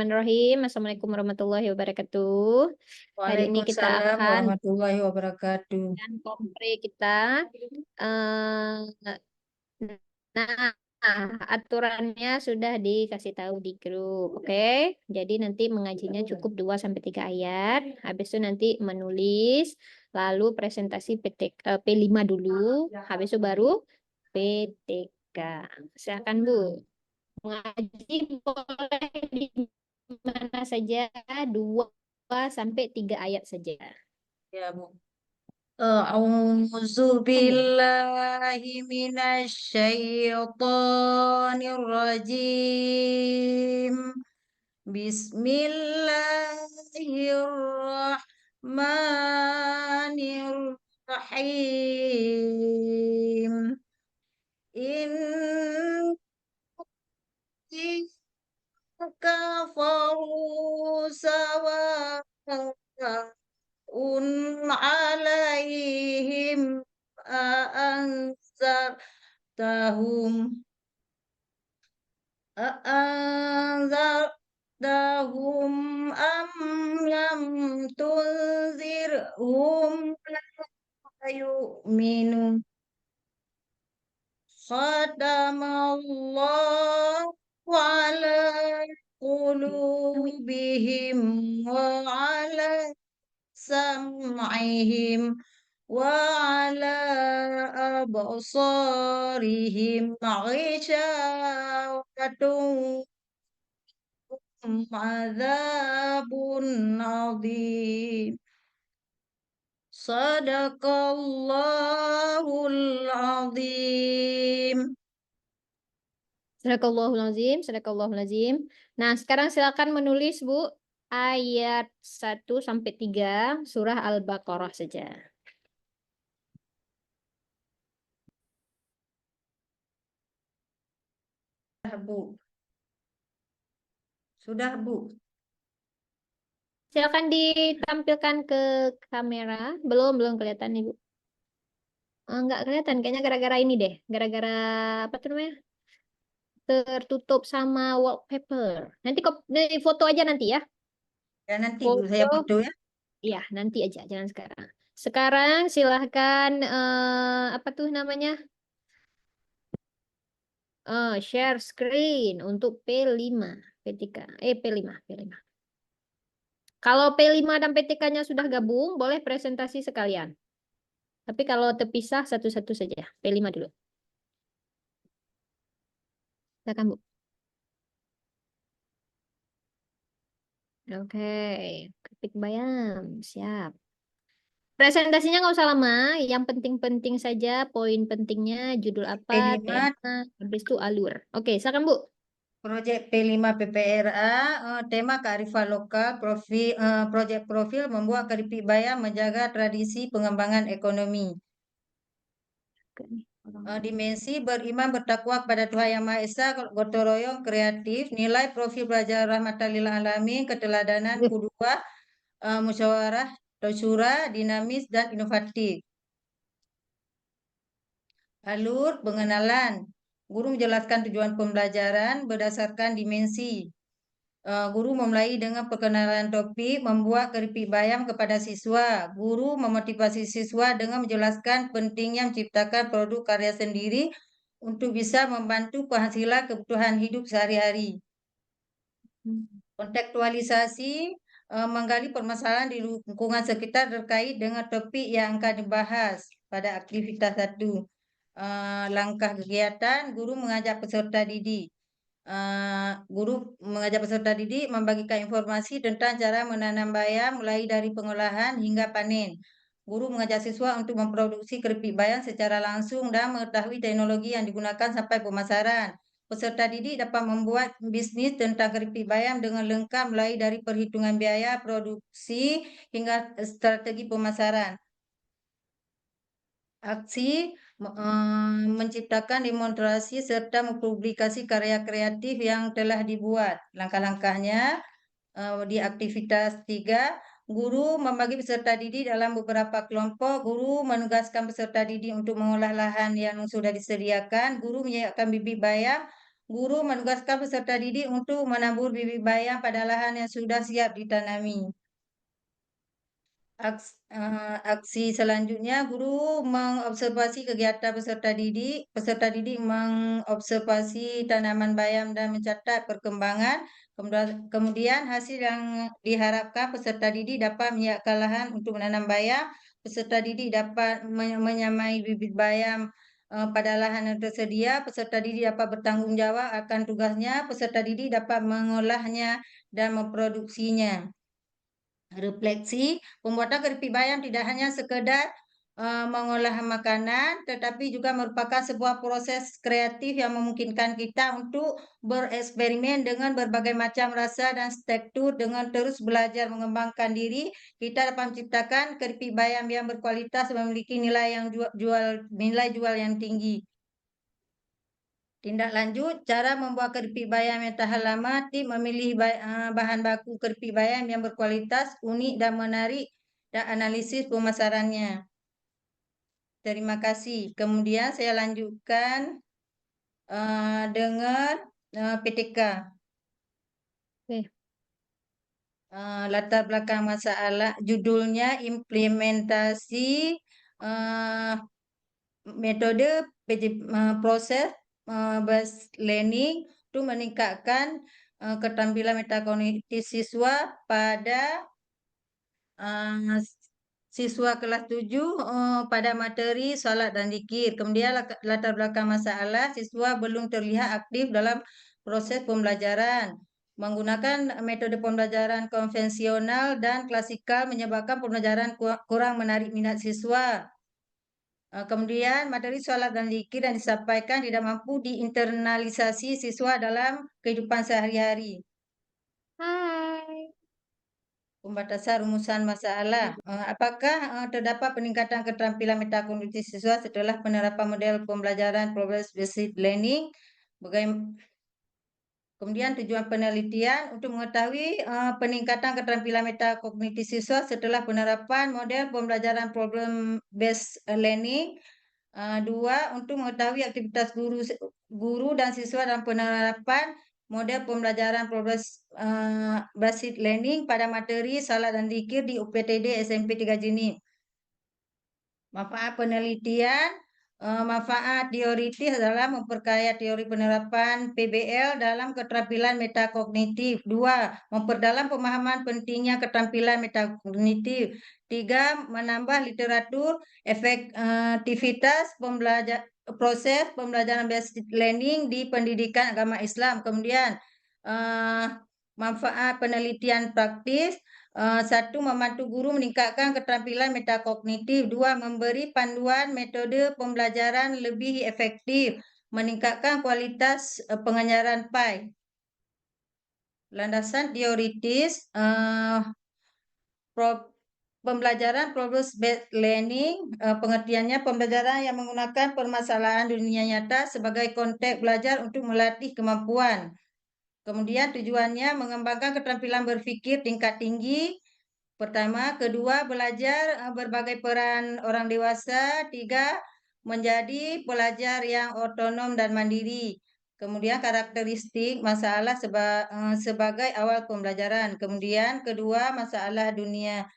Bismillahirrahmanirrahim. Assalamualaikum warahmatullahi wabarakatuh. Hari ini kita Waalaikumsalam akan warahmatullahi wabarakatuh. dengan kompre kita. eh, Nah, aturannya sudah dikasih tahu di grup. Oke. Jadi nanti mengajinya cukup 2 sampai 3 ayat. Habis itu nanti menulis, lalu presentasi P5 dulu, habis itu baru PTK. Silakan, Bu. Mengaji boleh di mana saja, 2 sampai 3 ayat saja. Ya, Bu. A'udzu Kan, billahi minasyaitonir rajim. Bismillahirrahmanirrahim. In kafaru sawa'un alaihim a'anzartahum a'anzartahum am lam tunzirhum la yu'minun. Khatamallahu ala qulubihim wa ala sam'ihim wa ala absarihim ghishawatun azabun adhim. Sadaqallahul azim. Sadaqallahul azim, sadaqallahul azim. Nah, sekarang silakan menulis, Bu, ayat 1 sampai 3 surah Al-Baqarah saja. Bu. Sudah, Bu. Silakan ditampilkan ke kamera. Belum kelihatan, Ibu. Nggak kelihatan, kayaknya gara-gara ini deh. Gara-gara apa tuh namanya? Tertutup sama wallpaper. Nanti kok foto aja nanti ya. Ya, nanti Bu saya Foto, foto ya. ya nanti aja, jangan sekarang. Sekarang silahkan apa tuh namanya? Share screen untuk P5, P3, P5, P5. Kalau P5 dan PTK-nya sudah gabung, boleh presentasi sekalian. Tapi kalau terpisah satu-satu saja. P5 dulu. Silakan, Bu. Oke, ketik bayam, siap. Presentasinya nggak usah lama, yang penting-penting saja, poin pentingnya, judul apa, P5 tema, habis itu alur. Oke, silakan, Bu. Proyek P5 PPRA, tema kearifan lokal, proyek profil membuat keripik bayam menjaga tradisi pengembangan ekonomi. Oke, nih, Dimensi beriman bertakwa kepada Tuhan Yang Maha Esa, gotong royong, kreatif, nilai profil belajar rahmatan lil alamin, keteladanan, kedua, musyawarah, syura, dinamis, dan inovatif. Alur pengenalan. Guru menjelaskan tujuan pembelajaran berdasarkan dimensi. Guru memulai dengan perkenalan topik membuat keripik bayam kepada siswa. Guru memotivasi siswa dengan menjelaskan pentingnya menciptakan produk karya sendiri untuk bisa membantu penghasilan kebutuhan hidup sehari-hari. Kontekstualisasi menggali permasalahan di lingkungan sekitar terkait dengan topik yang akan dibahas pada aktivitas 1. Langkah kegiatan, guru mengajak peserta didik. Guru mengajak peserta didik membagikan informasi tentang cara menanam bayam mulai dari pengolahan hingga panen. Guru mengajak siswa untuk memproduksi keripik bayam secara langsung dan mengetahui teknologi yang digunakan sampai pemasaran. Peserta didik dapat membuat bisnis tentang keripik bayam dengan lengkap mulai dari perhitungan biaya produksi hingga strategi pemasaran. Aksi menciptakan demonstrasi serta mempublikasi karya kreatif yang telah dibuat. Langkah-langkahnya di aktivitas 3, guru membagi peserta didik dalam beberapa kelompok. Guru menugaskan peserta didik untuk mengolah lahan yang sudah disediakan. Guru menyiapkan bibit bayam guru menugaskan peserta didik untuk menabur bibit bayam pada lahan yang sudah siap ditanami. Aksi selanjutnya, guru mengobservasi kegiatan peserta didik. Peserta didik mengobservasi tanaman bayam dan mencatat perkembangan. Kemudian hasil yang diharapkan peserta didik dapat menyiapkan lahan untuk menanam bayam. Peserta didik dapat menyamai bibit bayam pada lahan yang tersedia. Peserta didik dapat bertanggung jawab akan tugasnya. Peserta didik dapat mengolahnya dan memproduksinya. Refleksi, pembuatan keripik bayam tidak hanya sekedar mengolah makanan, tetapi juga merupakan sebuah proses kreatif yang memungkinkan kita untuk bereksperimen dengan berbagai macam rasa dan tekstur. Dengan terus belajar mengembangkan diri, kita dapat menciptakan keripik bayam yang berkualitas dan memiliki nilai jual yang tinggi. Tindak lanjut, cara membuat keripik bayam yang tahan lama. Tip memilih bahan baku keripik bayam yang berkualitas, unik dan menarik, dan analisis pemasarannya. Terima kasih. Kemudian saya lanjutkan dengan PTK. Oke. Latar belakang masalah, judulnya implementasi metode proses based learning untuk meningkatkan keterampilan metakognitif siswa pada siswa kelas 7 pada materi solat dan zikir. Kemudian latar belakang masalah, siswa belum terlihat aktif dalam proses pembelajaran. Menggunakan metode pembelajaran konvensional dan klasikal menyebabkan pembelajaran kurang menarik minat siswa. Kemudian materi solat dan zikir yang disampaikan tidak mampu diinternalisasi siswa dalam kehidupan sehari-hari. Hai. Pembatasan rumusan masalah. Apakah terdapat peningkatan keterampilan metakognitif siswa setelah penerapan model pembelajaran progress-based learning? Kemudian tujuan penelitian untuk mengetahui peningkatan keterampilan metakognitif siswa setelah penerapan model pembelajaran problem-based learning. 2, untuk mengetahui aktivitas guru dan siswa dalam penerapan model pembelajaran progress-based learning pada materi salat dan zikir di UPTD SMP 3 Jenit. Manfaat penelitian. Manfaat teoritis adalah memperkaya teori penerapan PBL dalam keterampilan metakognitif. 2, memperdalam pemahaman pentingnya keterampilan metakognitif. 3, menambah literatur efektivitas proses pembelajaran basic learning di pendidikan agama Islam. Kemudian manfaat penelitian praktis. 1, membantu guru meningkatkan keterampilan metakognitif. 2, memberi panduan metode pembelajaran lebih efektif, meningkatkan kualitas pengajaran PAI. Landasan teoritis, pembelajaran progress-based learning, pengertiannya pembelajaran yang menggunakan permasalahan dunia nyata sebagai konteks belajar untuk melatih kemampuan. Kemudian tujuannya mengembangkan keterampilan berpikir tingkat tinggi. Pertama, kedua, belajar berbagai peran orang dewasa. 3, menjadi pelajar yang otonom dan mandiri. Kemudian karakteristik masalah sebagai awal pembelajaran. Kemudian kedua, masalah dunia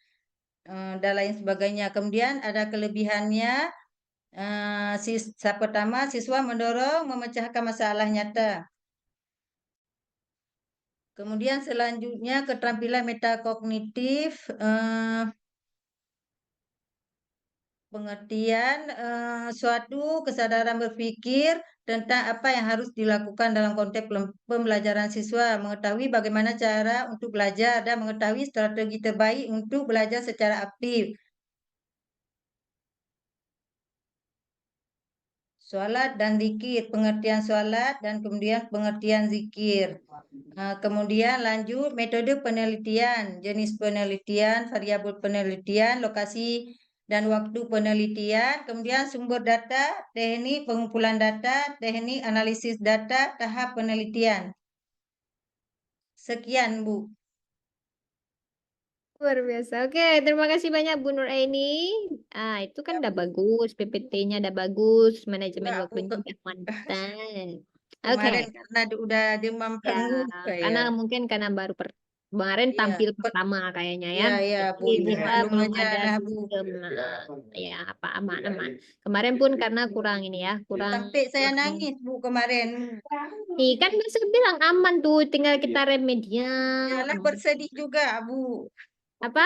dan lain sebagainya. Kemudian ada kelebihannya. Pertama, siswa mendorong memecahkan masalah nyata. Kemudian selanjutnya keterampilan metakognitif, pengertian suatu kesadaran berpikir tentang apa yang harus dilakukan dalam konteks pembelajaran siswa, mengetahui bagaimana cara untuk belajar dan mengetahui strategi terbaik untuk belajar secara aktif. Solat dan zikir, pengertian solat dan kemudian pengertian zikir. Kemudian lanjut metode penelitian, jenis penelitian, variabel penelitian, lokasi dan waktu penelitian, kemudian sumber data, teknik pengumpulan data, teknik analisis data, tahap penelitian. Sekian, Bu. Luar biasa. Oke, terima kasih banyak Bu Nur Aini. Itu kan Ya, udah Bu. bagus, PPT-nya udah bagus, manajemen Enggak, Bu. waktunya udah mantap. Kemarin Oke. karena udah demam Ya, panggung karena kayak. mungkin karena kemarin Iya, tampil pertama kayaknya ya. iya, iya, Jadi Bu. Itu kita maklum belum aja ada lah, Bu. sistem ya apa aman-aman. Kemarin pun karena kurang ini ya, kurang Sampai saya kurang. nangis, Bu, kemarin. Ih, kan bisa bilang aman tuh, tinggal kita remedial. Yalah bersedih juga, Bu. Apa?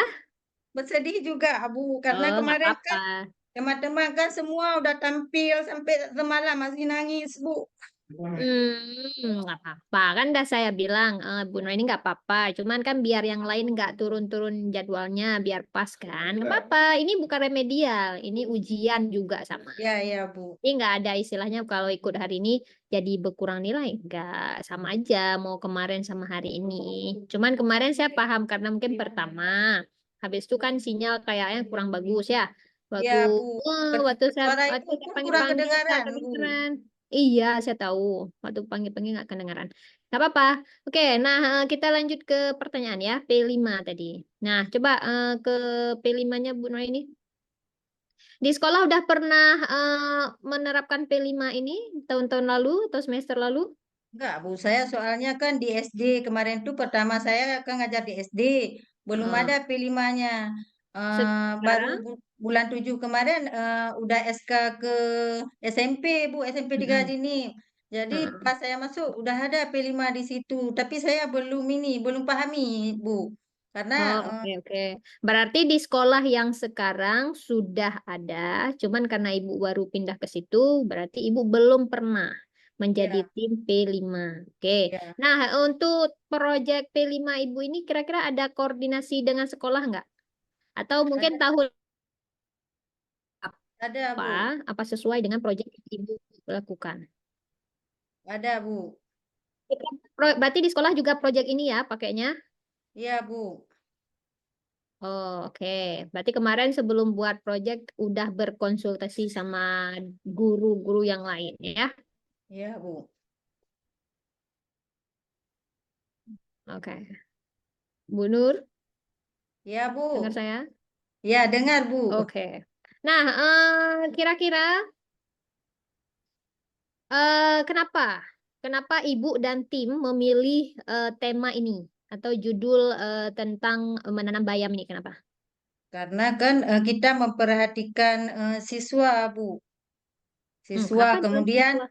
Bersedih juga, Bu. Karena Oh, nggak kemarin apa-apa. kan teman-teman kan semua udah tampil sampai semalam masih nangis, Bu. Nggak apa-apa. Kan udah saya bilang, Bu Nur ini nggak apa-apa. Cuman kan biar yang lain nggak turun-turun jadwalnya, biar pas kan. Nggak apa-apa. Ini bukan remedial. Ini ujian juga sama. Ya, ya, Bu. Ini nggak ada istilahnya kalau ikut hari ini jadi berkurang nilai. Nggak, sama aja mau kemarin sama hari ini. Cuman kemarin saya paham karena mungkin pertama. Habis itu kan sinyal kayaknya kurang bagus ya. Waktu Ya, Bu. Suara waktu Ibu saya pun kurang panggil-panggil nggak kedengaran, Bu. kedengeran. Iya, saya tahu. Waktu panggil-panggil nggak kedengaran. Nggak apa-apa. Oke, nah kita lanjut ke pertanyaan ya. P5 tadi. Nah, coba ke P5-nya Bu Nur ini. Di sekolah udah pernah menerapkan P5 ini tahun-tahun lalu atau semester lalu? Enggak, Bu. Saya soalnya kan di SD. Kemarin tuh pertama saya kan ngajar di SD. Belum Eh, ada P5-nya. Baru sekarang? bulan 7 kemarin udah SK ke SMP, Bu. SMP 3 Mm-mm. Dini. Jadi Heeh. pas saya masuk udah ada P5 di situ. Tapi saya belum pahami, Bu. Karena Oh, oke, oke. Berarti di sekolah yang sekarang sudah ada, cuman karena ibu baru pindah ke situ, berarti ibu belum pernah menjadi ya, tim P5. Oke. ya, Nah, untuk proyek P5 ibu ini kira-kira ada koordinasi dengan sekolah nggak? Atau mungkin ada tahun ada, apa, Bu. apa sesuai dengan proyek yang ibu lakukan? Ada, Bu. Berarti di sekolah juga proyek ini ya pakainya? Iya, Bu. Oh, oke. Berarti kemarin sebelum buat proyek udah berkonsultasi sama guru-guru yang lain ya? Iya, Bu. Oke. Bu Nur, Iya, dengar Bu. saya? Ya, dengar, Bu. Oke. Nah, kira-kira kenapa? Kenapa ibu dan tim memilih tema ini atau judul tentang menanam bayam ini? Kenapa? Karena kan kita memperhatikan siswa, Bu. Siswa, Kenapa dengan kemudian siswa?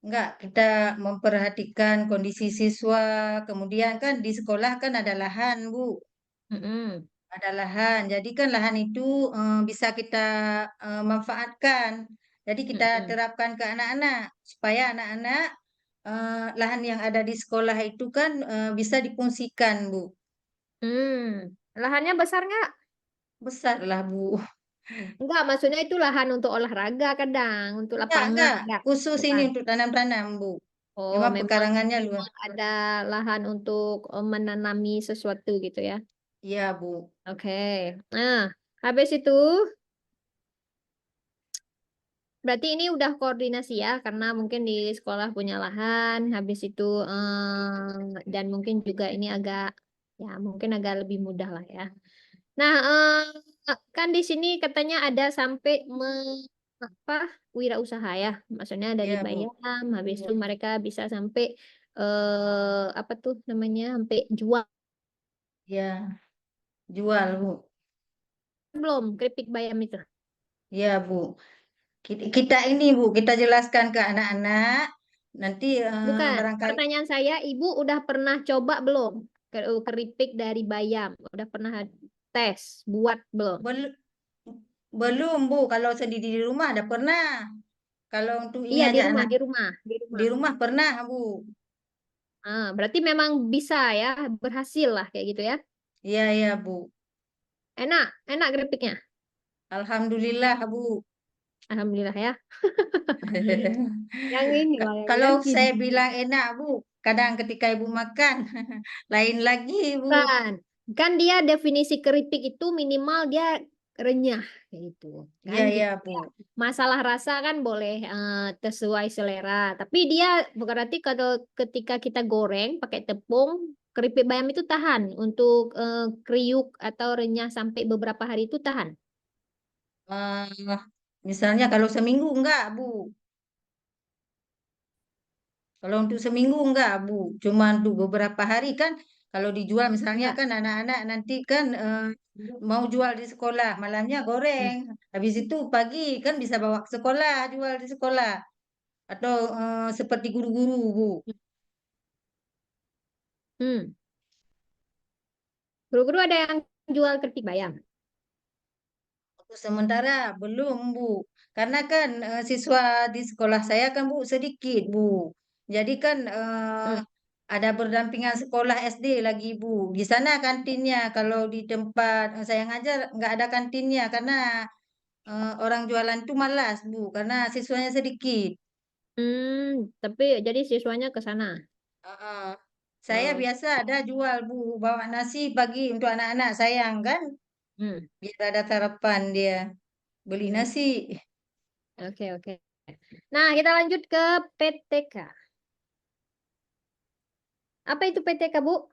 enggak kita memperhatikan kondisi siswa, kemudian kan di sekolah kan ada lahan, Bu. Mm-mm. Ada lahan. Jadi kan lahan itu bisa kita manfaatkan. Jadi kita Mm-mm. terapkan ke anak-anak supaya anak-anak lahan yang ada di sekolah itu kan bisa difungsikan, Bu. Lahannya besar nggak? Besar lah, Bu. Enggak, maksudnya itu lahan untuk olahraga kadang, untuk lapangan, Enggak. enggak, Khusus ini bukan. untuk tanam-tanam, Bu. Oh, Memang memang pekarangannya luas. memang ada lahan untuk menanami sesuatu gitu ya. Iya, Bu. Oke. Nah, habis itu berarti ini udah koordinasi ya, karena mungkin di sekolah punya lahan, habis itu dan mungkin juga ini agak ya mungkin agak lebih mudah lah ya. Nah, kan di sini katanya ada sampai apa wirausaha ya, maksudnya dari Iya, Bu. bayam, habis itu mereka bisa sampai apa tuh namanya, sampai jual Iya, jual, Bu. belum keripik bayam itu? Iya, Bu. Kita ini, Bu, kita jelaskan ke anak-anak. Nanti Bukan. barangkali Pertanyaan saya, Ibu udah pernah coba belum keripik dari bayam? Udah pernah tes buat belum? belum belum, Bu. Kalau sendiri di rumah ada pernah. Kalau untuk ini Iya, di aja rumah, anak di rumah, di di rumah. rumah pernah, Bu. Berarti memang bisa ya, berhasil lah kayak gitu ya. Iya, iya, Bu. Enak, enak keripiknya. Alhamdulillah, Bu. Alhamdulillah ya. Yang ini lah, yang Kalau yakin. saya bilang enak, Bu, kadang ketika Ibu makan, lain lagi, Bu. Kan, kan dia definisi keripik itu minimal dia renyah kayak gitu. Iya, Kan iya, gitu Bu. ya. Masalah rasa kan boleh sesuai selera, tapi dia berarti kalau ketika kita goreng pakai tepung, keripik bayam itu tahan untuk kriuk atau renyah sampai beberapa hari itu tahan. Eh, misalnya kalau seminggu enggak, Bu. Kalau untuk seminggu enggak, Bu. Cuma untuk beberapa hari kan. Kalau dijual misalnya Enggak. kan anak-anak nanti kan mau jual di sekolah, malamnya Hmm. goreng. Habis itu pagi kan bisa bawa ke sekolah, jual di sekolah. Atau seperti guru-guru, Bu. Hmm. Guru-guru ada yang jual keripik bayam. Untuk sementara belum, Bu. Karena kan siswa di sekolah saya kan, Bu, sedikit, Bu. Jadi kan Hmm. ada berdampingan sekolah SD lagi, Bu. Di sana kantinnya. Kalau di tempat saya ngajar nggak ada kantinnya karena orang jualan itu malas, Bu. Karena siswanya sedikit. Tapi jadi siswanya ke sana. Heeh. Saya Oh. biasa ada jual, Bu. Bawa nasi pagi untuk anak-anak sayang kan. Hmm. Biar ada sarapan dia. Beli Hmm. nasi. Oke, oke. Nah, kita lanjut ke PTK. Apa itu PTK, Bu?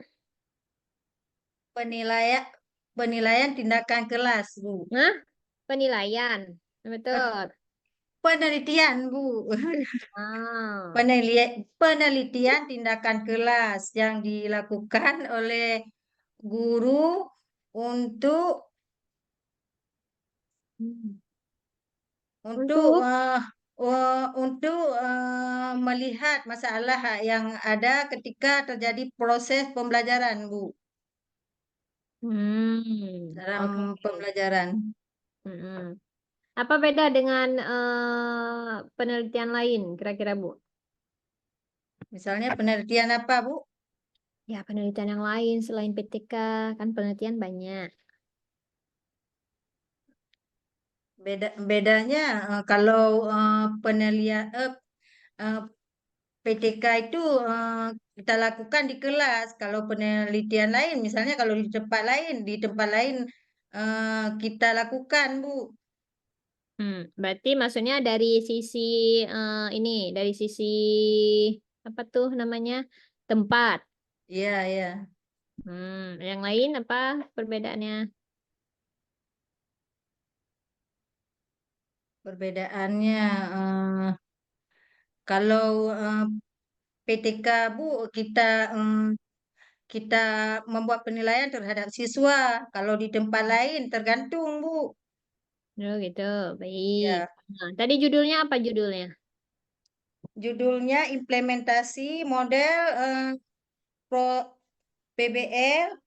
Penilaian penilaian tindakan kelas, Bu. Nah, penilaian. Eh, Betul. Penelitian, Bu. Ah. Penelitian tindakan kelas yang dilakukan oleh guru untuk Hmm. untuk Untuk melihat masalah yang ada ketika terjadi proses pembelajaran, Bu. Dalam oke. pembelajaran. Mm-mm. Apa beda dengan penelitian lain, kira-kira, Bu? Misalnya penelitian apa, Bu? Ya, penelitian yang lain selain PTK, kan penelitian banyak. Bedanya kalau eh, PTK itu kita lakukan di kelas. Kalau penelitian lain, misalnya kalau di tempat lain kita lakukan, Bu. Berarti maksudnya dari sisi ini, dari sisi apa tuh namanya tempat. Iya, iya. Yang lain apa perbedaannya? Perbedaannya kalau PTK, Bu, kita kita membuat penilaian terhadap siswa. Kalau di tempat lain tergantung, Bu. Oh gitu, baik. Ya. Nah, tadi judulnya apa judulnya? Judulnya implementasi model pro PBL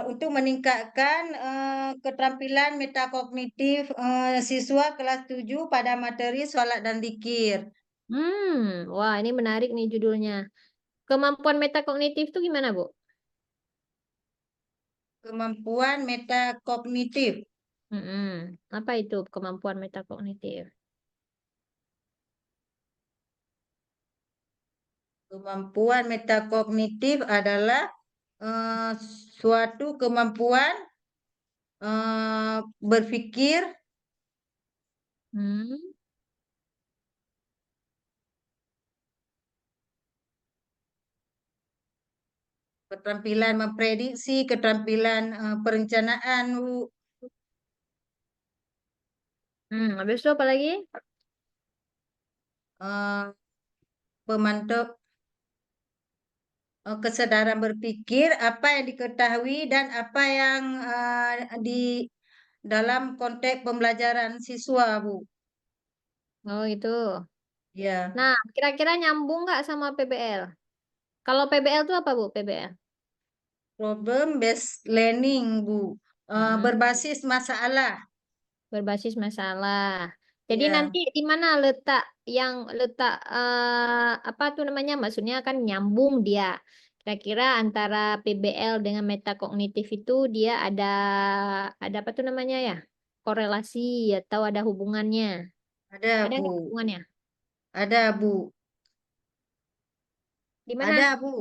untuk meningkatkan keterampilan metakognitif siswa kelas 7 pada materi sholat dan zikir. Wah ini menarik nih judulnya. Kemampuan metakognitif itu gimana, Bu? Kemampuan metakognitif. Mm-mm. Apa itu kemampuan metakognitif? Kemampuan metakognitif adalah eh, suatu kemampuan berpikir, Hmm. keterampilan memprediksi, keterampilan perencanaan, Bu. Habis itu apa lagi? Eh, pemantau kesadaran berpikir, apa yang diketahui dan apa yang di dalam konteks pembelajaran siswa, Bu. Oh itu. Ya, Nah, kira-kira nyambung nggak sama PBL? Kalau PBL itu apa, Bu? PBL? problem based learning, Bu. Mm-mm. Berbasis masalah. Berbasis masalah. Jadi Ya, nanti di mana letak apa tuh namanya? Maksudnya kan nyambung dia. Kira-kira antara PBL dengan metakognitif itu dia ada apa tuh namanya ya? Korelasi atau ada hubungannya? ada, Ada nggak Bu. hubungannya? Ada, Bu. Di mana? Ada, Bu.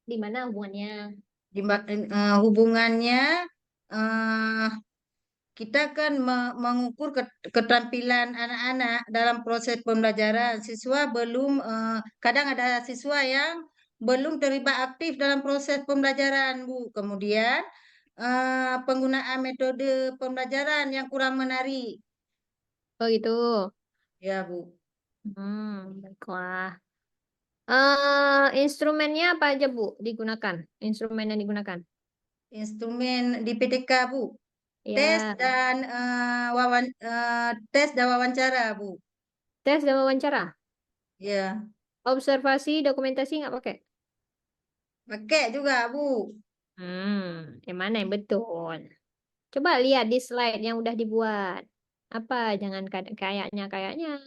Di mana hubungannya? Hubungannya eh, kita kan mengukur keterampilan anak-anak dalam proses pembelajaran. Siswa belum, kadang ada siswa yang belum terlibat aktif dalam proses pembelajaran, Bu. Kemudian penggunaan metode pembelajaran yang kurang menarik. Oh gitu. Ya, Bu. Baiklah. Instrumennya apa aja, Bu, digunakan? Instrumen yang digunakan. Instrumen di PTK, Bu. Tes Ya, dan tes dan wawancara, Bu. tes dan wawancara. Ya, Observasi, dokumentasi nggak pakai? pakai juga, Bu. Yang mana yang betul? Coba lihat di slide yang udah dibuat. Apa? Jangan kayaknya.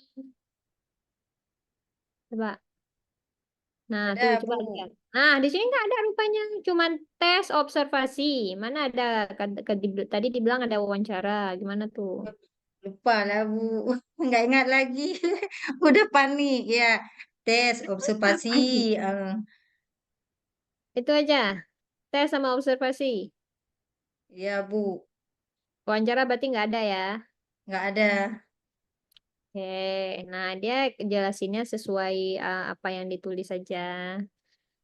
Coba. Nah, tuh Ada, coba Bu. lihat. Nah, di sini nggak ada rupanya. Cuman tes observasi. Mana ada? Tadi dibilang ada wawancara. Gimana tuh? Lupa lah, Bu. Nggak ingat lagi. Udah panik, ya. Tes, observasi. eh, Itu aja. Tes sama observasi. ya, Bu. Wawancara berarti nggak ada ya. Nggak ada. Oke, nah dia jelasinnya sesuai apa yang ditulis saja.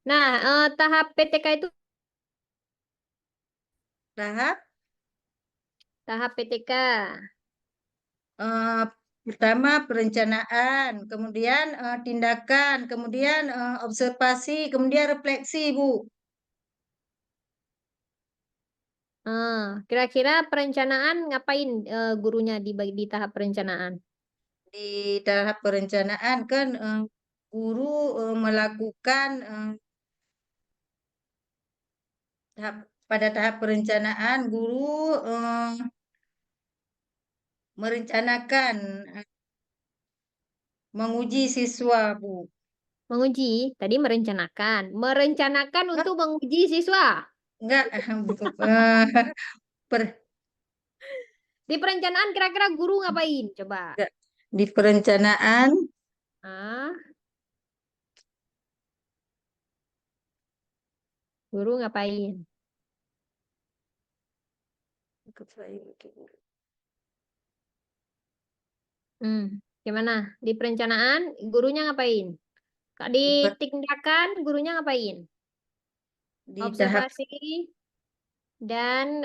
Nah, tahap PTK itu Tahap tahap PTK. eh, pertama perencanaan, kemudian tindakan, kemudian observasi, kemudian refleksi, Bu. Kira-kira perencanaan ngapain gurunya di tahap perencanaan? Di tahap perencanaan kan guru melakukan pada tahap perencanaan guru merencanakan menguji siswa, Bu. Menguji, tadi merencanakan. Merencanakan Hah? untuk menguji siswa. Enggak, per, Di perencanaan kira-kira guru ngapain? Coba. enggak. Di perencanaan Ah, guru ngapain? Hmm, gimana? Di perencanaan gurunya ngapain? Kak, di di, per- tindakan gurunya ngapain? di tahap Observasi dan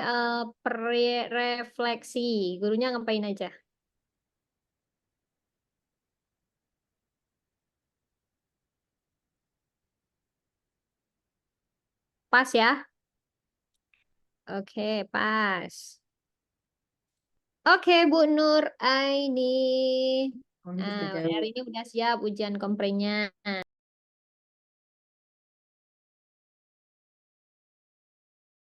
refleksi. Gurunya ngapain aja? Pas ya? Oke, pas. Oke, Bu Nur Aini. oh, Nah, gitu jauh. hari ini udah siap ujian komprenya.